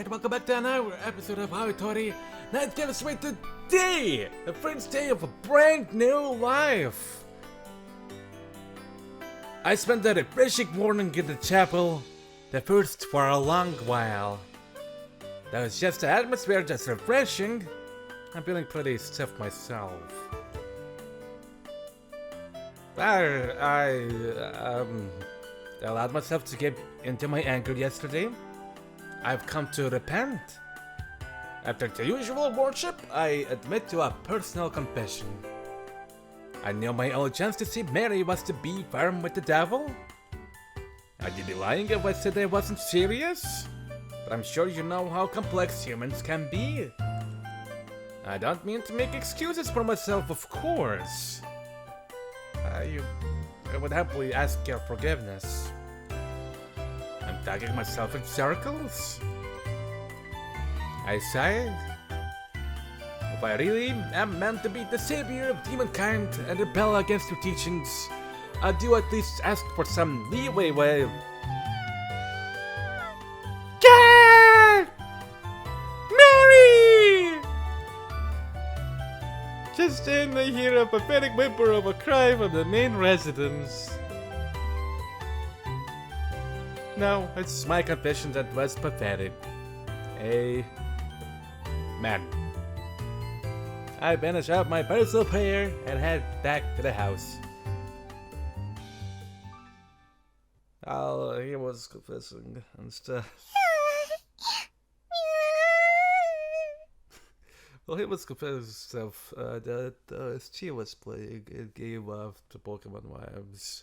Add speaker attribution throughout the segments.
Speaker 1: Alright, welcome back to another episode of Aoi Tori. Let's get us right today! The first day of a brand new life! I spent a refreshing morning in the chapel, the first for a long while. That was just the atmosphere, just refreshing. I'm feeling pretty stiff myself. I allowed myself to get into my anger yesterday. I've come to repent. After the usual worship, I admit to a personal confession. I knew my only chance to see Mary was to be firm with the devil. I'd be lying if I said I wasn't serious, but I'm sure you know how complex humans can be. I don't mean to make excuses for myself, of course. I would happily ask your forgiveness. I'm tagging myself in circles. I sighed. If I really am meant to be the savior of humankind and rebel against your teachings, I do at least ask for some leeway with... God! Mary! Just then I hear a pathetic whimper of a cry from the main residence. No, it's my confession that was pathetic. Amen. I finished up my personal prayer and head back to the house. He was confessing and stuff. Well, he was confessing stuff that she was playing and gave off to Pokemon vibes.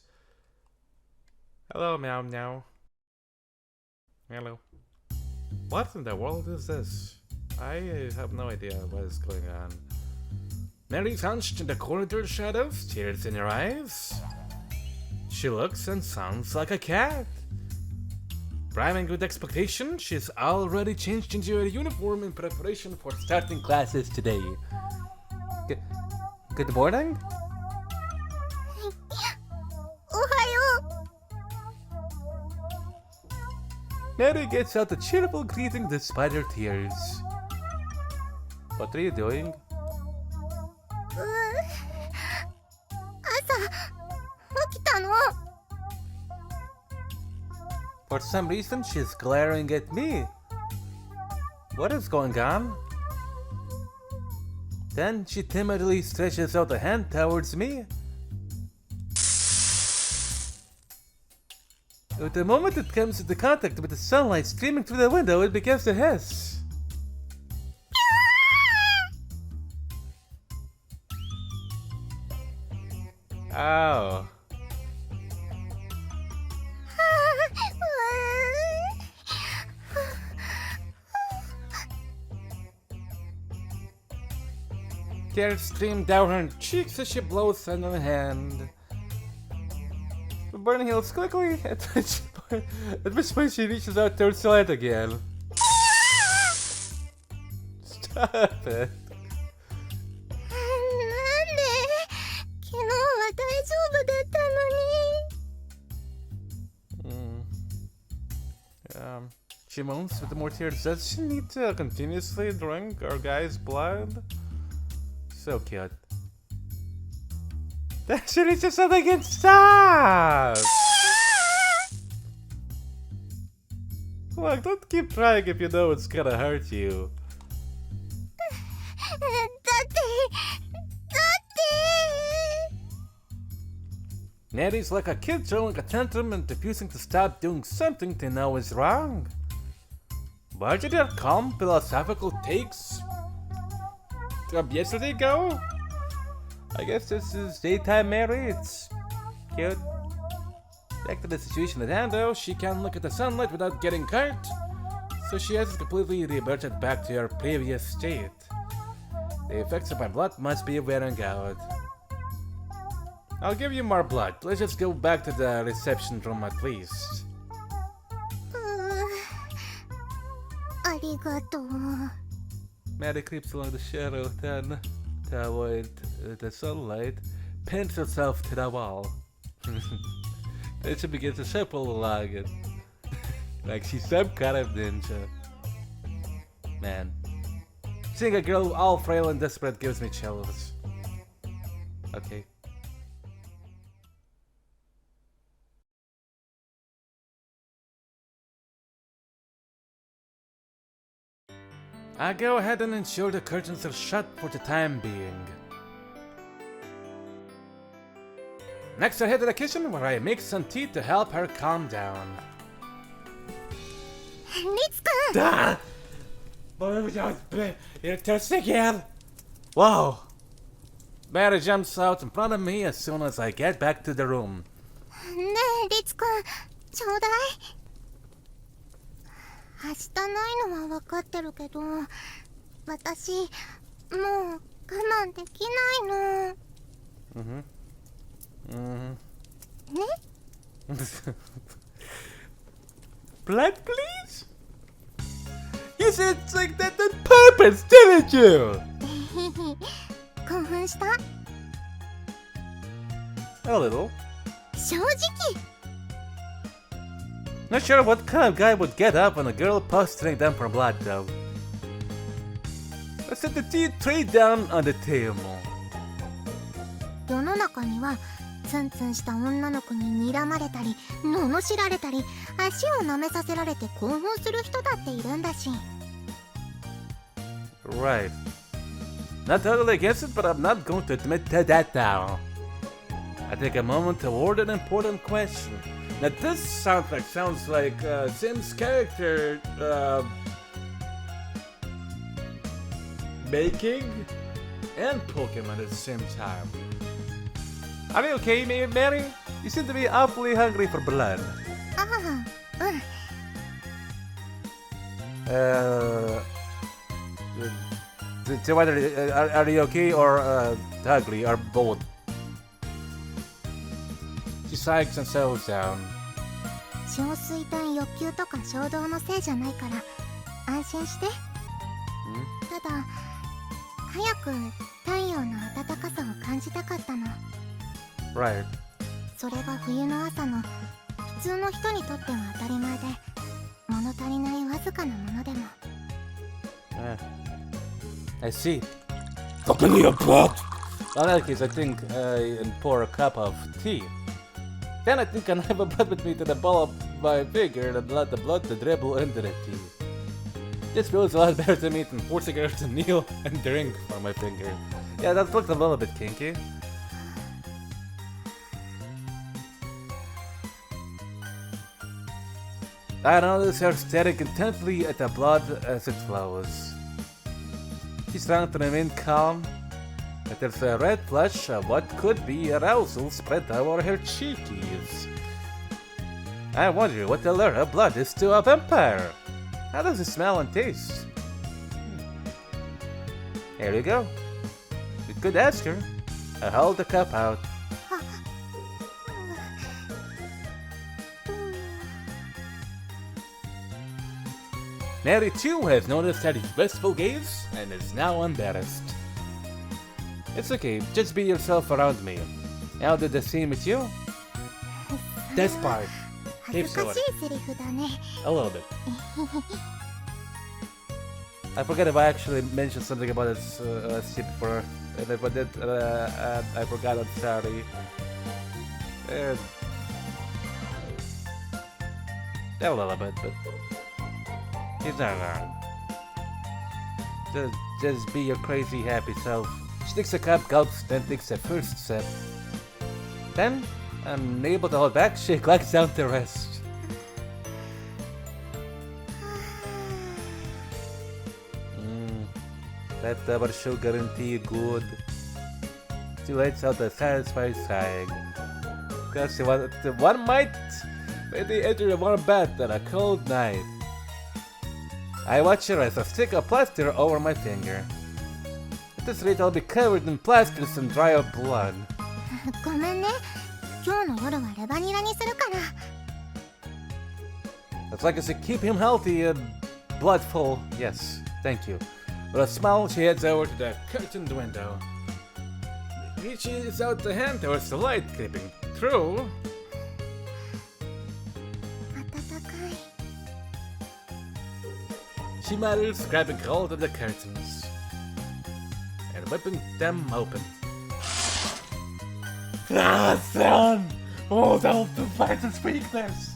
Speaker 1: Hello, Meow Meow. Hello. What in the world is this? I have no idea what is going on. Mary's hunched in the corridor shadows, tears in her eyes. She looks and sounds like a cat. Brimming with expectation, she's already changed into a uniform in preparation for starting classes today. Good morning? Mary gets out a cheerful greeting despite her tears. What are you doing? For some reason, she's glaring at me. What is going on? Then she timidly stretches out a hand towards me. At the moment it comes into contact with the sunlight streaming through the window, it begins to hiss. Ow. Tears stream down her cheeks as she blows on her hand. The burning heals quickly, at which point she reaches out towards the light again. Stop it. She moans with more tears. Does she need to continuously drink our guy's blood? So cute. That should reaches out again. Stop! Look, don't keep trying if you know it's gonna hurt you. Mary's like a kid throwing a tantrum and refusing to stop doing something they know is wrong. Where did your calm philosophical takes from yesterday go? I guess this is daytime Mary. It's cute. Back to the situation at hand though, she can't look at the sunlight without getting hurt, so she hasn't completely reverted back to her previous state. The effects of my blood must be wearing out. I'll give you more blood. Let's just go back to the reception room at least. Mary creeps along the shadow, then, to avoid the sunlight, pins herself to the wall. Then she begins to shuffle along it. Like she's some kind of ninja. Man. Seeing a girl all frail and desperate gives me chills. Okay. I go ahead and ensure the curtains are shut for the time being. Next I head to the kitchen where I make some tea to help her calm down.
Speaker 2: Ritsu-kun!
Speaker 1: You're thirsty again? Whoa! Mary jumps out in front of me as soon as I get back to the room.
Speaker 2: ねえ、リツくん、ちょうだい。明日ないのは分かってるけど、私、もう我慢できないの。ね
Speaker 1: Blood, please? You said it's like that on purpose, didn't you?
Speaker 2: 興奮した？
Speaker 1: A little.
Speaker 2: 正直
Speaker 1: Not sure what kind of guy would get up on a girl posturing them for blood, though. I set the tea tray down on the table.
Speaker 2: 世の中にはツンツンした女の子に睨まれたり罵られたり足を舐めさせられて興奮する人だっているんだし。
Speaker 1: Right. Not totally against it, but I'm not going to admit to that now. I take a moment to word an important question. Now this sounds like Sim's character baking and Pokemon at the same time. Are you okay, Mary? You seem to be awfully hungry for blood.
Speaker 2: ああ、うん。
Speaker 1: So whether are you okay or ugly or both? She sighs and settles down.
Speaker 2: 小水炭欲求とか衝動のせいじゃないから安心して。ただ早く太陽の暖かさを感じたかったの。
Speaker 1: Right.
Speaker 2: それが冬の朝の普通の人にとっては当たり前で物足りないわずかなものでも。
Speaker 1: I see. Open your pot! In that case, I think and pour a cup of tea. Then I think I'll have a blood with me to the ball of my finger and let the blood to dribble into the tea. This feels a lot better to me than forcing her to kneel and drink from my finger. Yeah, that looked a little bit kinky. I notice her staring intently at the blood as it flows. She's trying to remain calm, but there's a red flush of what could be arousal spread over her cheekies. I wonder what the lure of blood is to a vampire. How does it smell and taste? Here you go. You could ask her. I hold the cup out. Mary too has noticed Teddy's wistful gaze and is now embarrassed. It's okay, just be yourself around me. I'll do the same with you. This part.
Speaker 2: 恥ずかしいセリフだね。
Speaker 1: A little bit. I forget if I actually mentioned something about this shit before. And if I did, I forgot, I'm sorry. A little bit, but it's not wrong. Just be your crazy happy self. She takes a cup, gulps, then takes a first sip. Then, unable to hold back, she glides down to rest. That double sugar and tea good. She lets out a satisfied sigh. Because one might maybe enter a warm bath on a cold night. I watch her as I stick a plaster over my finger. At this rate, I'll be covered in plasters and dry up blood.
Speaker 2: ごめんね。今日の夜はレバニラにするから。
Speaker 1: As long as you keep him healthy and bloodful, yes, thank you. With a smile, she heads over to the curtained window. Reaches out the hand towards the light creeping through.
Speaker 2: 暖かい。
Speaker 1: she mutters, grabbing hold of the curtains and whipping them open. Ah, son! Oh, don't fight to speak this!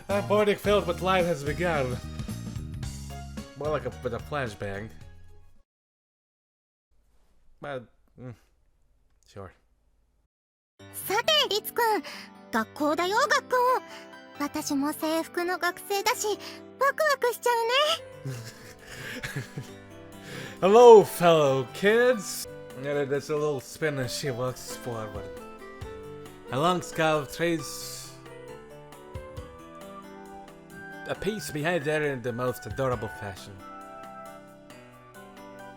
Speaker 1: That morning filled with light has begun. More like with a flashbang. But, sure.
Speaker 2: さてリツくん、学校だよ学校。私も制服の学生だしワクワクしちゃうね。
Speaker 1: Hello, fellow kids! And there's a little spin as she walks forward. A long scarf trails a piece behind her in the most adorable fashion.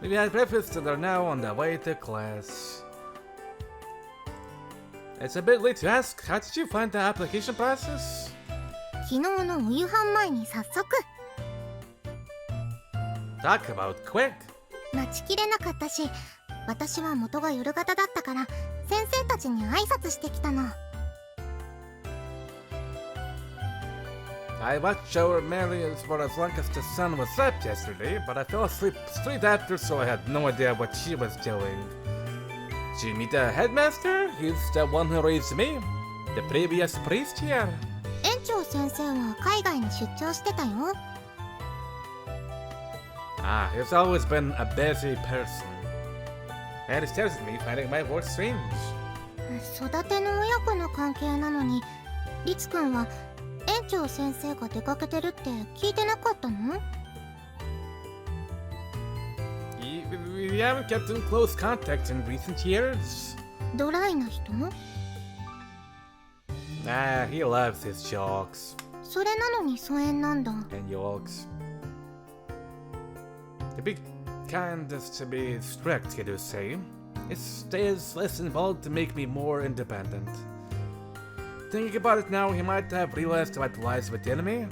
Speaker 1: We had breakfast and are now on the way to class. It's a bit late to ask, how did you find the application process?
Speaker 2: 昨日のお夕飯前に早速。
Speaker 1: Talk about quick!
Speaker 2: 待ちきれなかったし、私は元が夜型だったから先生たちに挨拶してきたの。
Speaker 1: I watched our Marians for as long as the sun was up yesterday, but I fell asleep straight after, so I had no idea what she was doing. Did you meet the headmaster? He's the one who raised me. The previous priest here.
Speaker 2: 園長先生は海外に出張してたよ。
Speaker 1: Ah, he's always been a busy person. And it stares at me, finding my work strange.
Speaker 2: 育ての親子の関係なのに、リツくんは園長先生が出かけてるって聞いてなかったの？
Speaker 1: We haven't kept in close contact in recent years.
Speaker 2: ドライな人？
Speaker 1: Ah, he loves his jokes.
Speaker 2: それなのに疎遠なんだ。
Speaker 1: And jokes. To be kind is to be strict, you do say. It stays less involved to make me more independent. Thinking about it now, he might have realized what lies within me.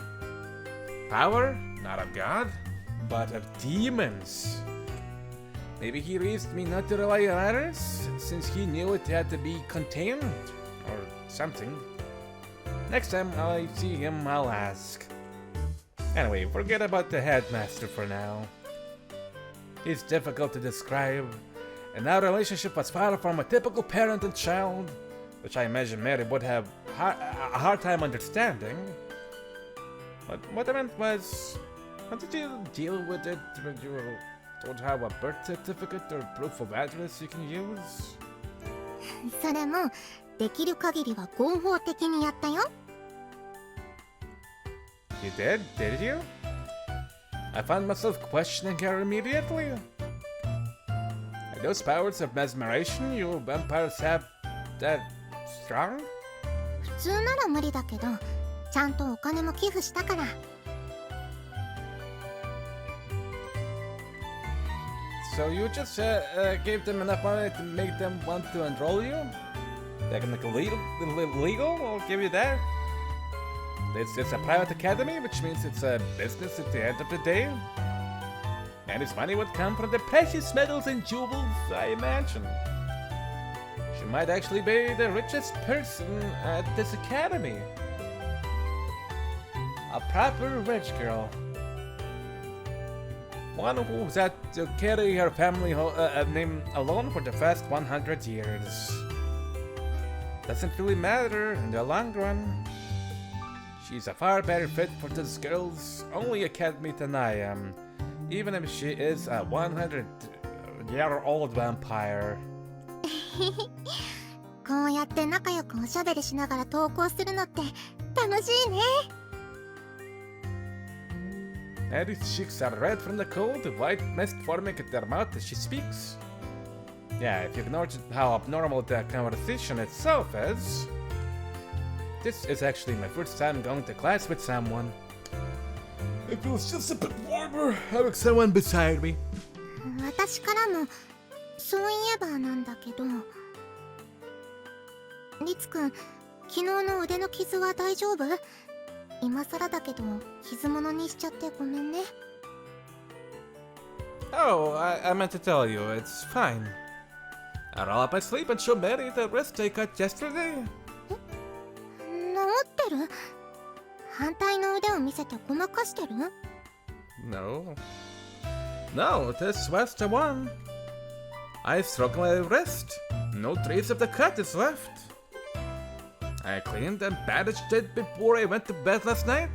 Speaker 1: Power, not of God, but of demons. Maybe he raised me not to rely on others, since he knew it had to be contained, or something. Next time I see him, I'll ask. Anyway, forget about the headmaster for now. He's difficult to describe, and our relationship was far from a typical parent and child, which I imagine Mary would have a hard time understanding. But what I meant was, how did you deal with it when you don't have a birth certificate or proof of address you can use?
Speaker 2: それもできる限りは合法的にやったよ。
Speaker 1: You did you? I found myself questioning her immediately. Are those powers of mesmeration you vampires have that strong?
Speaker 2: 普通なら無理だけど、ちゃんとお金も寄付したから。
Speaker 1: So you just gave them enough money to make them want to enroll you? Technically legal? I'll give you that. It's a private academy, which means it's a business at the end of the day. And his money would come from the precious metals and jewels, I imagine. She might actually be the richest person at this academy. A proper rich girl. One who's had to carry her family name alone for the past 100 years. Doesn't really matter in the long run. She's a far better fit for this girl's only academy than I am, even if she is a 100-year-old vampire.
Speaker 2: こうやって仲良くおしゃべりしながら投稿するのって楽しいね。
Speaker 1: Mary's cheeks are red from the cold, white mist forming at their mouth as she speaks. Yeah, if you ignore how abnormal the conversation itself is. This is actually my first time going to class with someone. It feels just a bit warmer having someone beside me.
Speaker 2: 私からもそういえばなんだけど、リツくん、昨日の腕の傷は大丈夫？今更だけど傷物にしちゃってごめんね。
Speaker 1: Oh, I meant to tell you, it's fine. I roll up my sleeve and show Mary the wrist I cut yesterday.
Speaker 2: 治ってる？反対の腕を見せてごまかしてる？
Speaker 1: No, No, this was the one. I struck my wrist. No trace of the cut is left. I cleaned and bandaged it before I went to bed last night.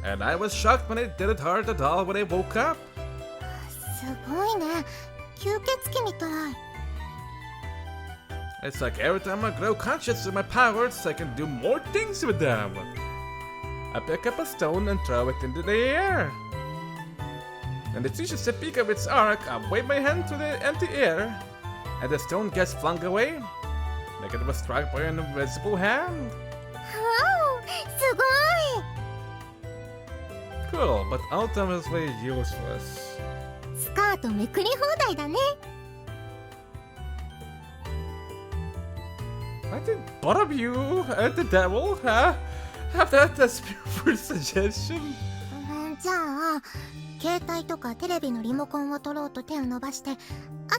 Speaker 1: And I was shocked when it didn't hurt at all when I woke up.
Speaker 2: すごいね。吸血鬼みたい。
Speaker 1: It's like every time I grow conscious of my powers, I can do more things with them. I pick up a stone and throw it into the air. And it reaches the peak of its arc, I wave my hand to the empty air, and the stone gets flung away, like it was struck by an invisible hand.
Speaker 2: Wow! すごい!
Speaker 1: Cool, but ultimately useless.
Speaker 2: スカートめくり放題だね。
Speaker 1: I did both of you and the devil, huh? Have that as your suggestion?
Speaker 2: じゃあ携帯とかテレビのリモコンを取ろうと手を伸ばしてあ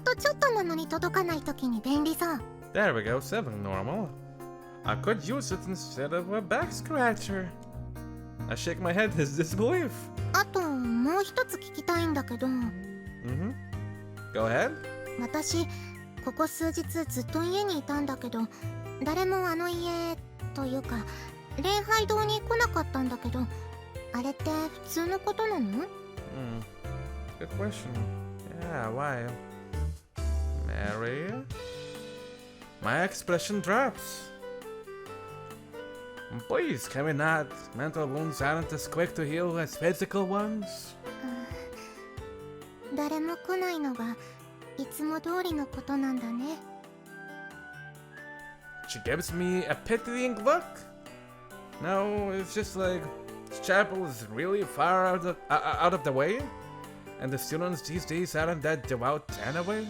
Speaker 2: とちょっとなのに届かない時に便利そう。
Speaker 1: There we go, something normal. I could use it instead of a back scratcher. I shake my head in disbelief.
Speaker 2: あともう一つ聞きたいんだけど。
Speaker 1: Mm-hmm. Go ahead.
Speaker 2: 私ここ数日ずっと家にいたんだけど誰もあの家というか礼拝堂に来なかったんだけどあれって普通のことなの？
Speaker 1: Good question. Yeah, why? Mary? My expression drops. Please, can we not? Mental wounds aren't as quick to heal as physical ones.
Speaker 2: 誰も来ないのがいつも通りのことなんだね。
Speaker 1: She gives me a pitying look. No, it's just like this chapel is really far out of the way, and the students these days aren't that devout anyway.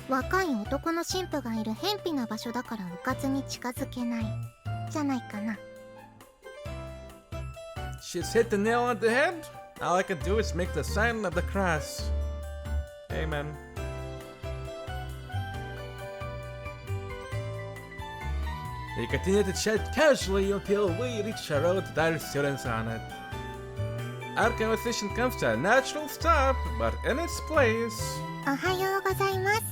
Speaker 2: 若い男の神父がいる偏僻な場所だからうかつに近づけないじゃないかな。
Speaker 1: She's hit the nail on the head. All I can do is make the sign of the cross. Amen. We continue to chat casually until we reach a road with other students on it. Our conversation comes to a natural stop, but in its place.
Speaker 2: おはようございます。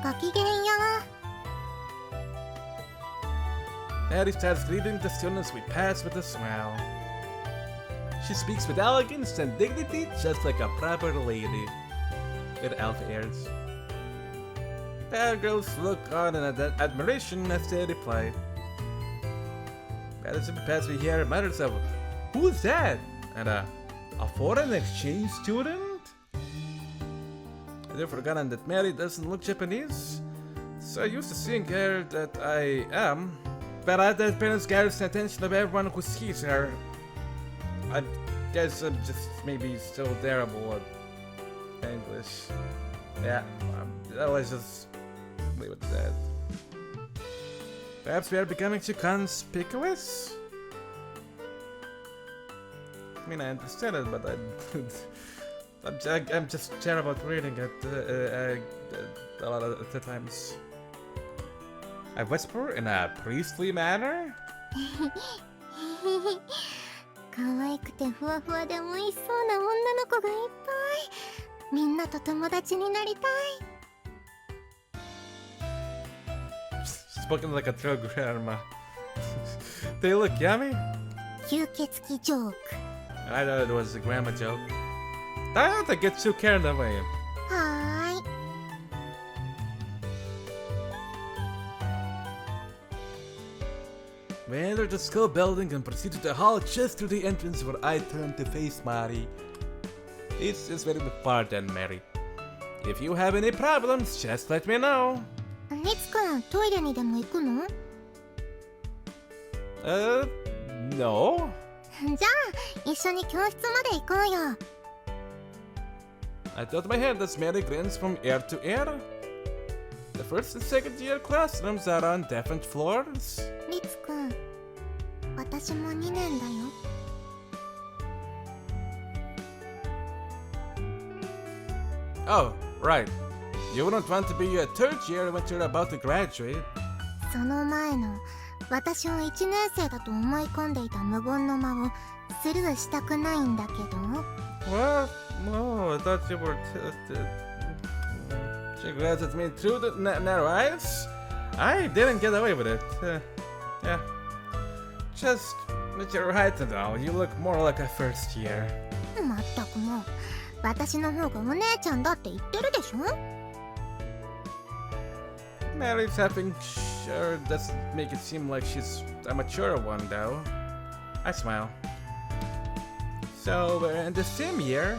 Speaker 2: ごきげんよう。
Speaker 1: Mary starts greeting the students we pass with a smile. She speaks with elegance and dignity, just like a proper lady. With elf airs. The girls look on in admiration as they reply. As we pass, we hear mutters of, "Who's that?" and a foreign exchange student? I've forgotten that Mary doesn't look Japanese, so used to seeing her that I am. But I that parents gathers the attention of everyone who sees her. I guess I'm just maybe still terrible at English. Yeah, let's just leave it at that. Perhaps we are becoming too conspicuous? I mean, I understand it, but I'm just terrible at reading it a lot of the times. I whisper in a priestly manner.
Speaker 2: 可愛くてふわふわで美味しそうな女の子がいっぱい。みんなと友達になりたい。
Speaker 1: Spoken like a true grandma. They look yummy.
Speaker 2: 吸血鬼ジョーク。
Speaker 1: I thought it was a grandma joke. I don't think it's too carried away.
Speaker 2: はーい。
Speaker 1: We entered the school building and proceeded to the hall just through the entrance where I turned to face Mari. It's just very far then, Mary. If you have any problems, just let me know.
Speaker 2: リツくん、トイレにでも行くの？
Speaker 1: No.
Speaker 2: じゃあ、一緒に教室まで行こうよ。
Speaker 1: I tilt my head as Mary grins from ear to ear. The first and second year classrooms are on different floors.
Speaker 2: リツくん、私も2年だよ。
Speaker 1: Oh, right. You wouldn't want to be a third year when you're about to graduate.
Speaker 2: その前の私を1年生だと思い込んでいた無言の間をスルーしたくないんだけど。
Speaker 1: Well, thought you were... She glanced at me through the narrow eyes. I didn't get away with it. Yeah. Just with your height and all, you look more like a first year.
Speaker 2: まったくもう、私の方がお姉ちゃんだって言ってるでしょ。
Speaker 1: Mary's having sure doesn't make it seem like she's a mature one, though. I smile. So we're in the same year.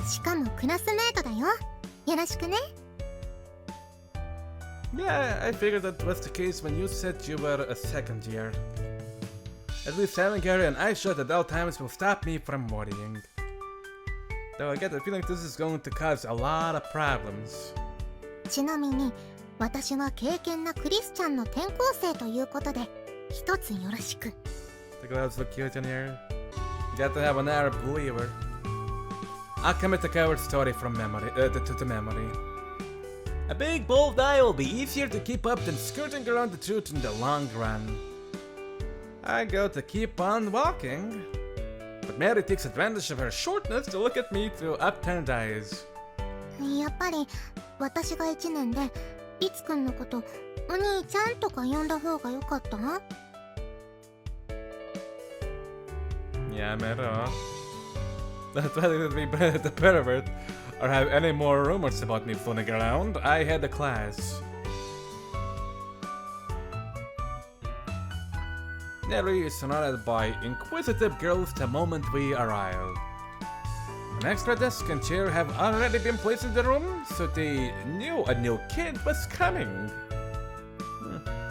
Speaker 2: しかもクラスメートだよ。よろしくね。
Speaker 1: Yeah, I figured that was the case when you said you were a second year. At least having her an eye shut at all times will stop me from worrying. Though I get the feeling this is going to cause a lot of problems.
Speaker 2: ちなみに、私は敬虔なクリスチャンの転校生ということで、一つよろしく。
Speaker 1: The gloves look cute in here. You got to have an Arab believer. I'll commit the coward story from memory, to memory. A big bold eye will be easier to keep up than skirting around the truth in the long run. I go to keep on walking, but Mary takes advantage of her shortness to look at me through upturned eyes.
Speaker 2: やっぱり私が1年でリツくんのことお兄ちゃんとか呼んだ方が良かった？
Speaker 1: Yeah, Mero. That's why it would be better to pervert or have any more rumors about me floating around. I had a class. Neri is surrounded by inquisitive girls the moment we arrive. An extra desk and chair have already been placed in the room, so they knew a new kid was coming.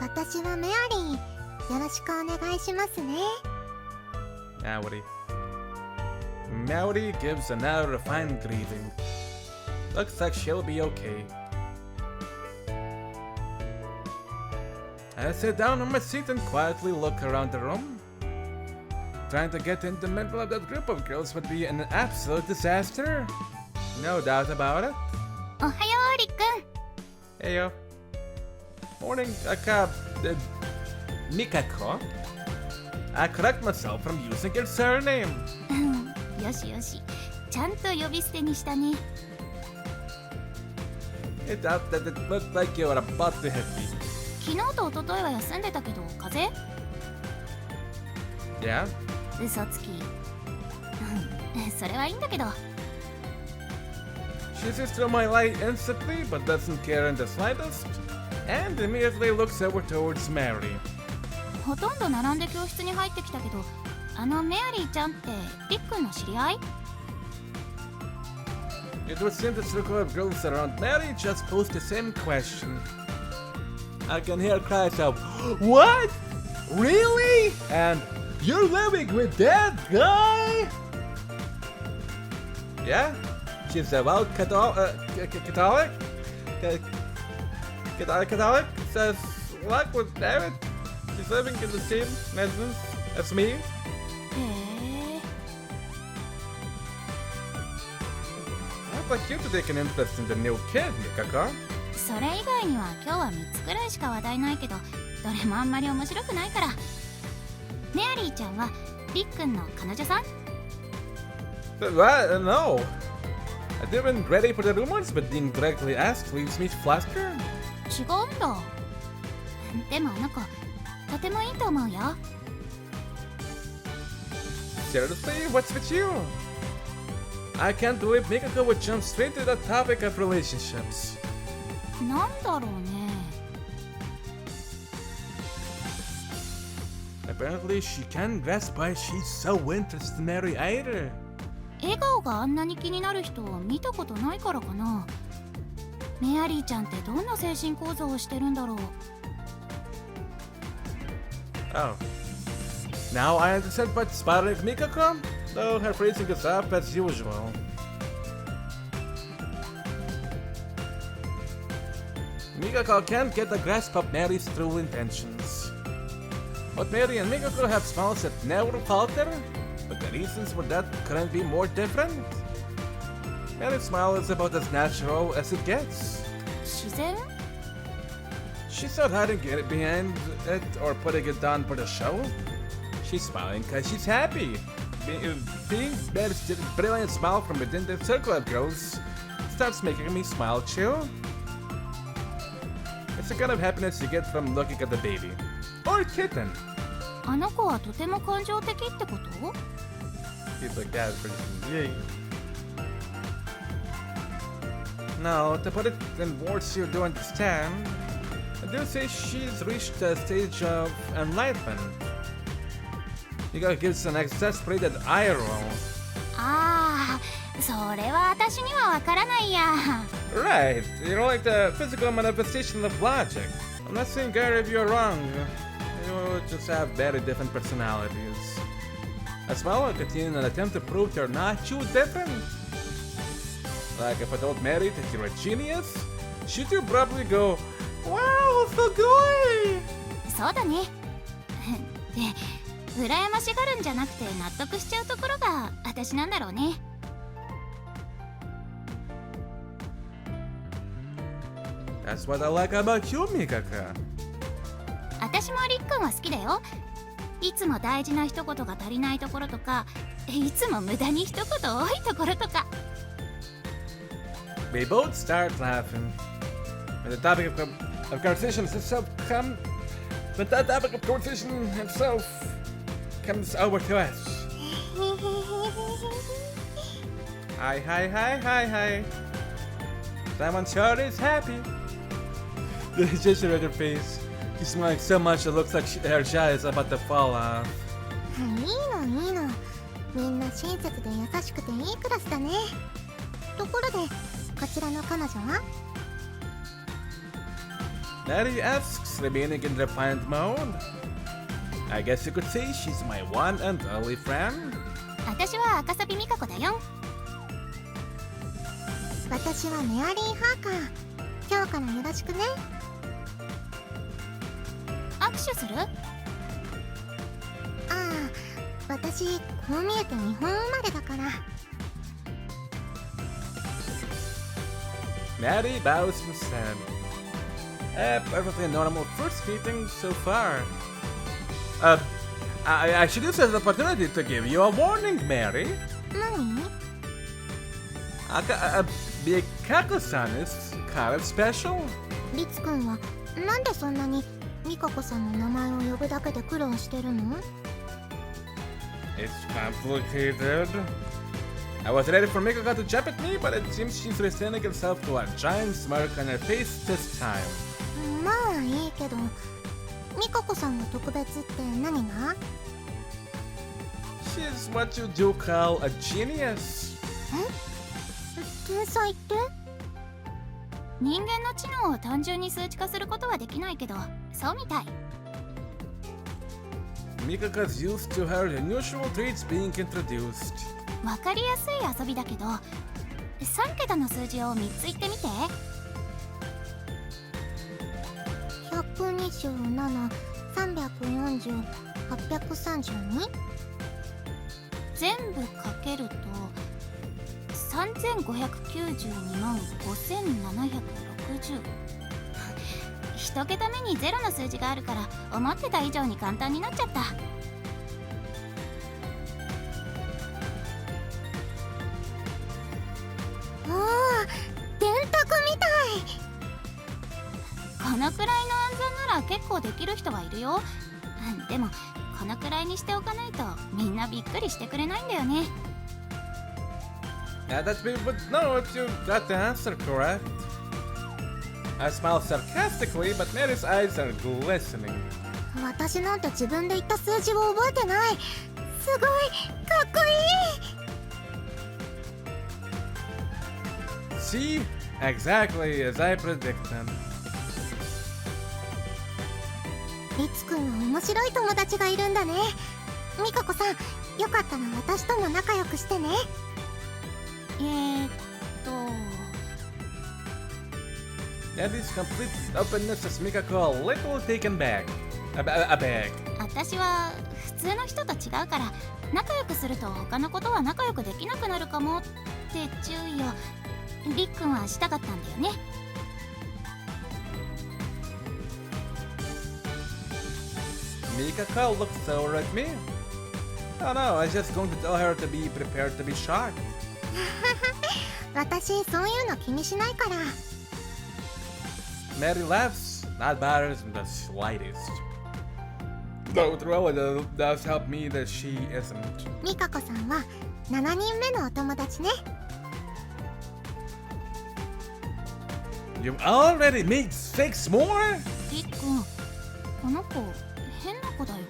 Speaker 2: 私はメアリー。よろしくお願いしますね。
Speaker 1: Maori. Maori gives another refined greeting. Looks like she'll be okay. I sit down on my seat and quietly look around the room. Trying to get in the middle of that group of girls would be an absolute disaster. No doubt about it.
Speaker 2: おはよう、りっくん。
Speaker 1: Hey yo. Morning, Mikako. I correct myself from using your surname.
Speaker 2: よしよし。ちゃんと呼び捨てにしたね。
Speaker 1: It out that it looked like you were about to hit me.
Speaker 2: 昨日と一昨日は休んでたけど、風邪？
Speaker 1: Yeah?
Speaker 2: 嘘つき。それはいいんだけど。
Speaker 1: She sees through my light instantly, but doesn't care in the slightest, and immediately looks over towards Mary.
Speaker 2: ほとんど並んで教室に入ってきたけど、あのメアリーちゃんってりっくんの知り合い？
Speaker 1: It would seem the circle of girls around Mary just posed the same question. I can hear cries of, "What? Really? And you're living with that guy?" Yeah? She's a devout Catholic? Catholic? Says, what with David? She's living in the same residence as me.
Speaker 2: へえ。
Speaker 1: I'd like you to take an interest in the new kid, Mikako.
Speaker 2: それ以外には今日は3つくらいしか話題ないけど、どれもあんまり面白くないから。メアリーちゃんはりっくんの彼女さん？
Speaker 1: What? No. I didn't ready for the rumors, but being directly asked leaves me flustered.
Speaker 2: 違うんだ。でもあの子、とてもいいと思うよ。
Speaker 1: Seriously? What's with you? I can't believe Mikako would jump straight to the topic of relationships.
Speaker 2: なんだろうね。
Speaker 1: Apparently, she can't grasp why she's so interested in Mary either.
Speaker 2: 笑顔があんなに気になる人を見たことないからかな。メアリーちゃんってどんな精神構造をしてるんだろう。
Speaker 1: Oh. Now I understand what's bothering Mikako, though her phrasing is up as usual. Mikako can't get a grasp of Mary's true intentions. But Mary and Mikako have smiles that never falter, but the reasons for that couldn't be more different. Mary's smile is about as natural as it gets.
Speaker 2: 自然？
Speaker 1: She's not hiding it behind it or putting it down for the show. She's smiling because she's happy. Seeing Mary's brilliant smile from within the circle of girls starts making me smile too. It's the kind of happiness you get from looking at the baby. Or kitten.
Speaker 2: あの子はとても感情的ってこと？
Speaker 1: He's like that for yay. No, to put it in words you don't understand, I do say she's reached a stage of enlightenment. You gotta give an exasperated eye roll.
Speaker 2: ああ、それは私にはわからないや。
Speaker 1: Right, you're like the physical manifestation of logic. I'm not saying either of you are wrong. You just have very different personalities. As well, I'll continue an attempt to prove you're not too different. Like if I told Mary that you're a genius, she'd probably go, "Wow, so good!"
Speaker 2: そうだね。で、羨ましがるんじゃなくて納得しちゃうところが私なんだろうね。
Speaker 1: That's what I like about you, Mikaka.
Speaker 2: 私もりっくんは好きだよ。いつも大事な一言が足りないところとか、いつも無駄に一言多いところとか。
Speaker 1: We both start laughing. When the topic of conversation itself comes over to us. Hi. Someone sure is happy. The gesture at her face. She's smiling so much it looks like her jaw is about to fall off.
Speaker 2: いいの。みんな親切で優しくていいクラスだね。ところで、こちらの彼女は？
Speaker 1: Maddie asks, remaining in refined mode. I guess you could say she's my one and only friend.
Speaker 2: 私は赤サビ美香子だよ。私はメアリー・ハーカー。今日からよろしくね。握手する？ああ、私こう見えて日本生まれだから。
Speaker 1: Maddie bows instead. A perfectly normal first meeting so far. I should use this opportunity to give you a warning, Mary.
Speaker 2: 何
Speaker 1: ？Mikako-san is kind of special.
Speaker 2: リツくんはなんでそんなにミカコさんの名前を呼ぶだけで苦労してるの？
Speaker 1: It's complicated. I was ready for Mikako to jump at me, but it seems she's restraining herself to a giant smirk on her face this time.
Speaker 2: まあいいけど、ミカコさんが特別って何が？
Speaker 1: She's what you do call a genius.
Speaker 2: 天才って？人間の知能を単純に数値化することはできないけど、そうみたい。
Speaker 1: Mikaka's used to her unusual traits being introduced.
Speaker 2: わかりやすい遊びだけど、3桁の数字を3つ言ってみて。127、340、832？全部かけると3592万5760。一桁目にゼロの数字があるから思ってた以上に簡単になっちゃった。おお、電卓みたい。このくらいの暗算なら結構できる人はいるよ。でもこのくらいにしておかないとみんなびっくりしてくれないんだよね。
Speaker 1: That people would know if you got the answer correct. I smile sarcastically, but Mary's eyes are glistening.
Speaker 2: 私なんて自分で言った数字を覚えてない。すごいかっこいい。
Speaker 1: See? Exactly as I predicted.
Speaker 2: リツくんは面白い友達がいるんだね。ミカコさん、よかったら私とも仲良くしてね。
Speaker 1: Maddie's complete openness has Mikako a little taken back. Aback.
Speaker 2: 私は普通の人と違うから、仲良くすると他のことは仲良くできなくなるかもって注意をりっくんはしたかったんだよね。
Speaker 1: Mikako looks over at me. Oh no, I was just going to tell her to be prepared to be shocked.
Speaker 2: 私そういうの気にしないから。
Speaker 1: Mary laughs, not bothers in the slightest. Though it really does help me that she isn't.
Speaker 2: ミカコさんは7人目のお友達ね。
Speaker 1: You've already made 6 more?
Speaker 3: りっくん、この子変な子だよ。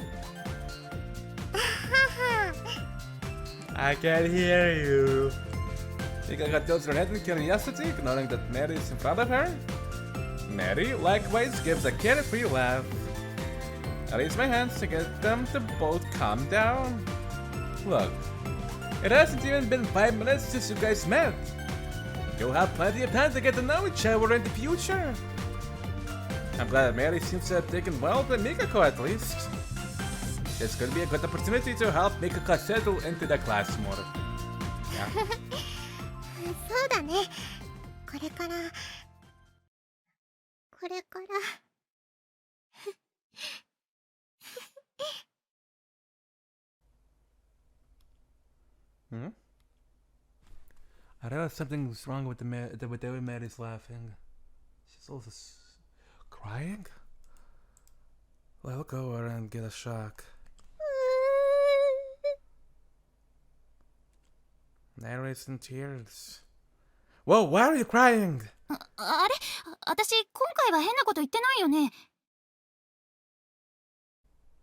Speaker 1: I can hear you. Mika tilts her head in curiosity, knowing that Mary is in front of her. Mary likewise gives a carefree laugh. I raise my hands to get them to both calm down. Look, it hasn't even been 5 minutes since you guys met. You'll have plenty of time to get to know each other in the future. I'm glad Mary seems to have taken well to Mikako at least. This could be a good opportunity to help Mikako settle into the class more. Yeah.
Speaker 2: そうだね。これから。
Speaker 1: Hmm? I realize something's wrong with the way Mary's laughing. She's also crying? Well, I'll go over and get a shock. Mary's in tears. Whoa, why are you crying?
Speaker 3: あれ、私今回は変なこと言ってないよね。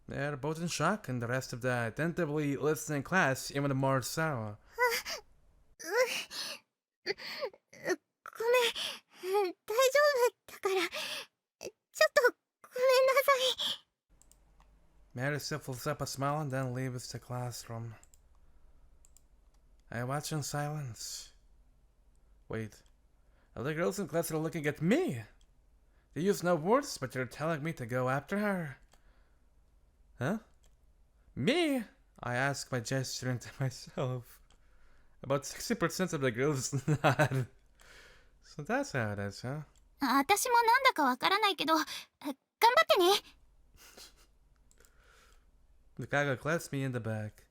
Speaker 1: They're both in shock, and the rest of the attentively listening class even more so.
Speaker 2: ごめん、大丈夫だから、ちょっとごめんなさい。
Speaker 1: Mary stifles up a smile and then leaves the classroom. I watch in silence. Wait, other girls in class are looking at me. They use no words, but they're telling me to go after her. Huh? Me? I ask by gesturing to myself. About 60% of the girls nod. So that's how it is, huh?
Speaker 3: 私もなんだかわからないけど、頑張ってね。
Speaker 1: Mikako claps me in the back.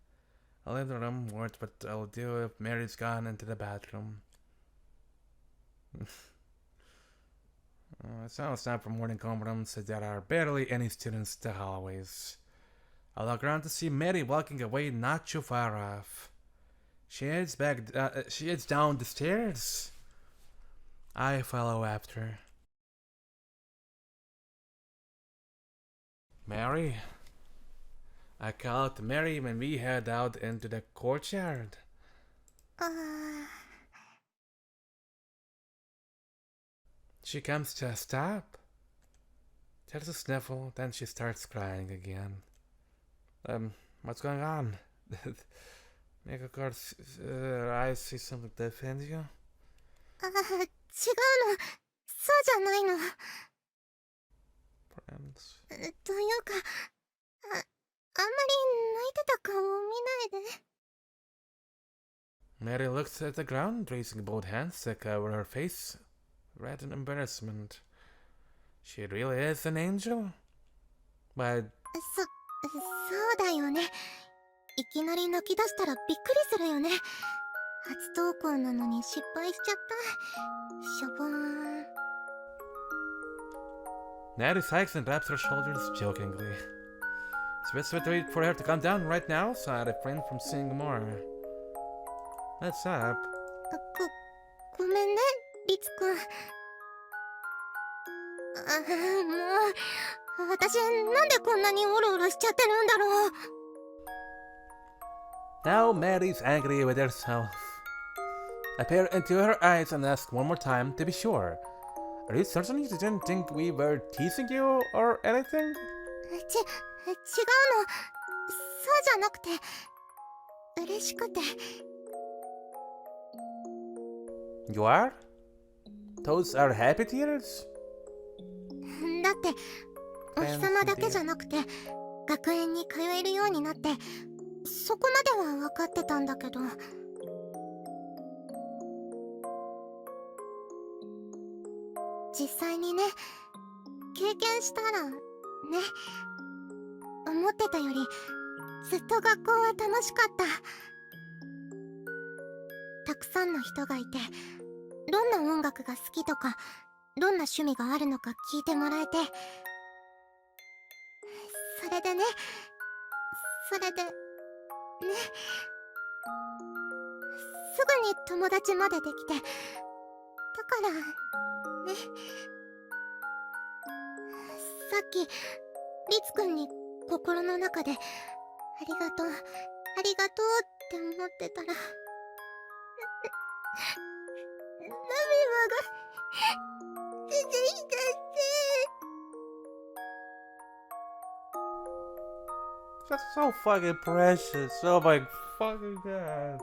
Speaker 1: I'll leave the room, what I'll do if Mary's gone into the bathroom. It's almost time for morning homeroom, so there are barely any students in the hallways. I look around to see Mary walking away not too far off. She heads down the stairs. I follow after. Mary? I call out to Mary when we head out into the courtyard. She comes to a stop. There's a sniffle, then she starts crying again. What's going on? Megacor's eyes see something that offends you?
Speaker 2: 違うの。そうじゃないの。
Speaker 1: Friends.
Speaker 2: というか、あんまり泣いてた顔を見ないで。
Speaker 1: Mary looks at the ground, raising both hands to cover her face, red in embarrassment. She really is an angel? But...
Speaker 2: そうだよね。いきなり泣き出したらびっくりするよね。初登校なのに失敗しちゃった。しょぼーん。
Speaker 1: Mary sighs and wraps her shoulders jokingly. It's best way to wait for her to come down right now, so I refrain from saying more. What's up?
Speaker 2: ごめんね、リツくん。もう、私なんでこんなにオロオロしちゃってるんだろう。
Speaker 1: Now Mary's angry with herself. I peer into her eyes and ask one more time to be sure. Are you certain you didn't think we were teasing you or anything?
Speaker 2: 違うの。そうじゃなくて、嬉しくて。
Speaker 1: You are? Those are happy tears?
Speaker 2: だって、お日様だけじゃなくて、学園に通えるようになって、そこまでは分かってたんだけど。実際にね、経験したらね、思ってたよりずっと学校は楽しかった。たくさんの人がいて、どんな音楽が好きとかどんな趣味があるのか聞いてもらえて、それでね、すぐに友達までできて、だからね、さっきリツくんに心の中でありがとうって思ってたら、涙が出てきちゃって。
Speaker 1: That's so fucking precious. Oh my fucking god.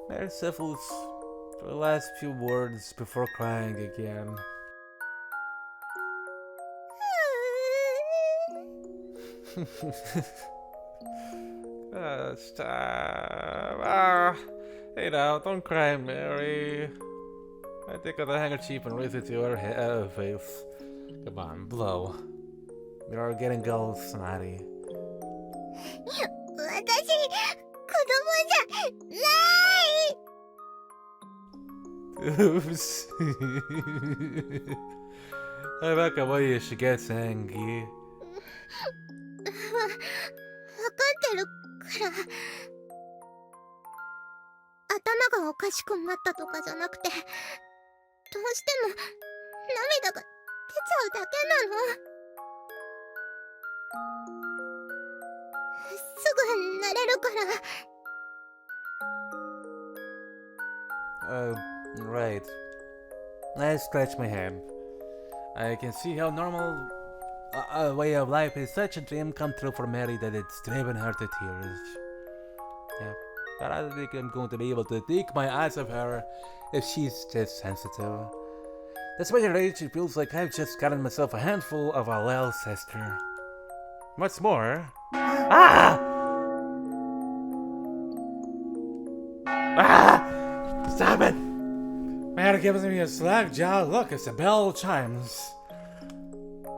Speaker 1: Mary Syphilis for the last few words before crying again. Stop. Hey now, don't cry, Mary. I take out the handkerchief and raise it to her face. Come on, blow. You're getting all snotty.
Speaker 2: 私、子供じゃない。
Speaker 1: Oops. I like the way she gets angry.
Speaker 2: わかってるから。頭がおかしくなったとかじゃなくて、どうしても涙が出ちゃうだけなの。すぐ慣れるから。
Speaker 1: Right. I scratch my head. I can see how normal a way of life is such a dream come true for Mary that it's driven her to tears. Yeah, but I don't think I'm going to be able to take my eyes off her if she's just sensitive. Despite her age, it feels like I've just gotten myself a handful of a little sister. What's more... Ah! Ah! Stop it! Mary gives me a slack jaw look as the bell chimes.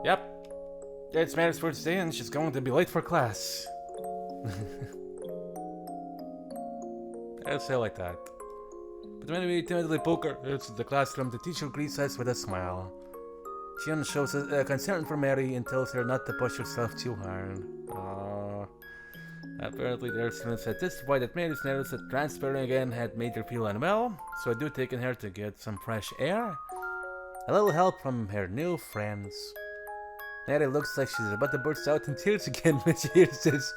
Speaker 1: Yep. It's Mary's first day and she's going to be late for class. I'll say like that. But when we timidly poke her into the classroom, the teacher greets us with a smile. She shows concern for Mary and tells her not to push herself too hard. Apparently, there are students that testified that Mary's notice that transferring again had made her feel unwell, so I do taken her to get some fresh air. A little help from her new friends. Mary looks like she's about to burst out in tears again when she hears this,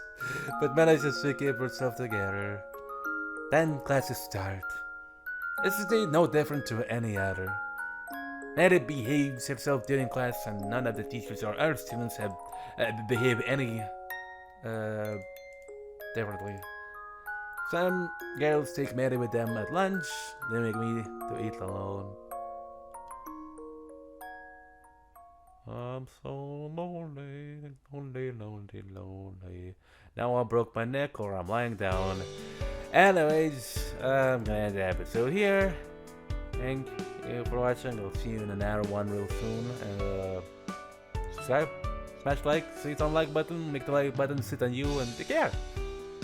Speaker 1: but manages to keep herself together. Then classes start. This is no different to any other. Mary behaves herself during class, and none of the teachers or other students have behaved any differently. Some girls take Mary with them at lunch. They make me to eat alone. I'm so lonely, lonely. Now I broke my neck or I'm lying down. Anyways, I'm gonna end the episode here. Thank you for watching. I'll see you in another one real soon. And subscribe, smash like, hit on like button, make the like button sit on you, and take care.